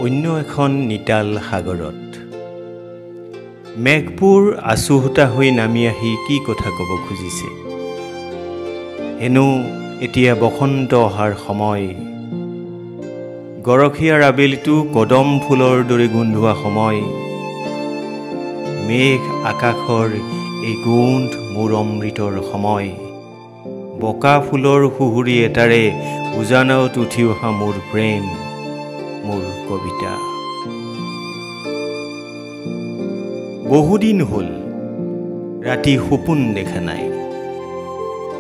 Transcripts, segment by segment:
অন্য এখন নিতাল সাগৰত মেঘবোৰ আচুহতা হৈ নামি আহি কি কথা ক'ব খুজিছে হেনো এতিয়া বসন্ত অহাৰ সময় গৰখীয়াৰ আবেলিটো কদম ফুলৰ দৰে গোন্ধোৱা সময় মেঘ আকাশৰ এই গোন্ধ মোৰ অমৃতৰ সময় বকা ফুলৰ সুহুৰি এটাৰে উজানত উঠি অহা মোৰ প্ৰেম মোৰ কবিতা বহুদিন হ'ল ৰাতি সপোন দেখা নাই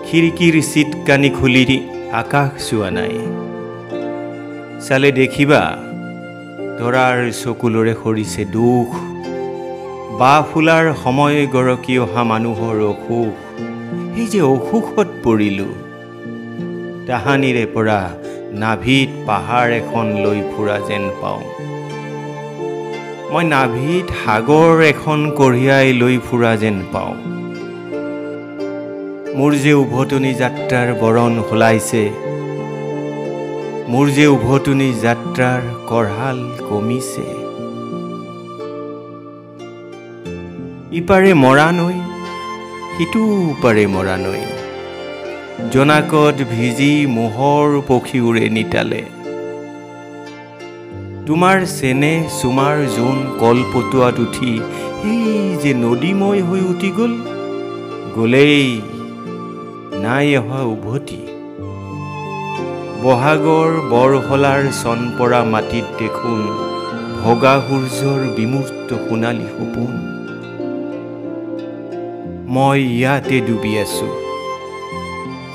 খিৰিকীৰ চিটকানি খুলি আকাশ চোৱা নাই চালে দেখিবা তৰাৰ চকুলৰে সৰিছে দুখ বা ফুলাৰ সময় গৰকি অহা মানুহৰ অসুখ এই যে অসুখত পৰিলোঁ তাহানিৰে পৰা নাভিত পাহাৰ এখন লৈ ফুৰা যেন পাওঁ মই নাভিত সাগৰ এখন কঢ়িয়াই লৈ ফুৰা যেন পাওঁ মোৰ যে উভতনি যাত্ৰাৰ বৰণ সলাইছে মোৰ যে উভতনি যাত্ৰাৰ কঢ়াল কমিছে ইপাৰে মৰা নৈ সিটো পাৰে মৰা নৈ জনাকত ভিজি মোহৰ পক্ষী উৰে নিতালে তোমাৰ চেনে চুমাৰ জোন কলপতুৱাত উঠি সেই যে নদীময় হৈ উঠি গ'লেই নাই অহা উভতি বহাগৰ বৰহলাৰ চনপৰা মাটিত দেখোন ভগা সূৰ্যৰ বিমূৰ্ত সোণালী সপোন মই ইয়াতে ডুবি আছো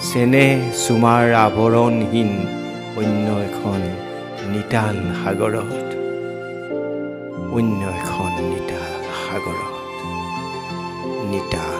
চেনেহ চুমাৰ আৱৰণহীন অন্য এখন নিতাল সাগৰত অন্য এখন নিতাল সাগৰত নিতাল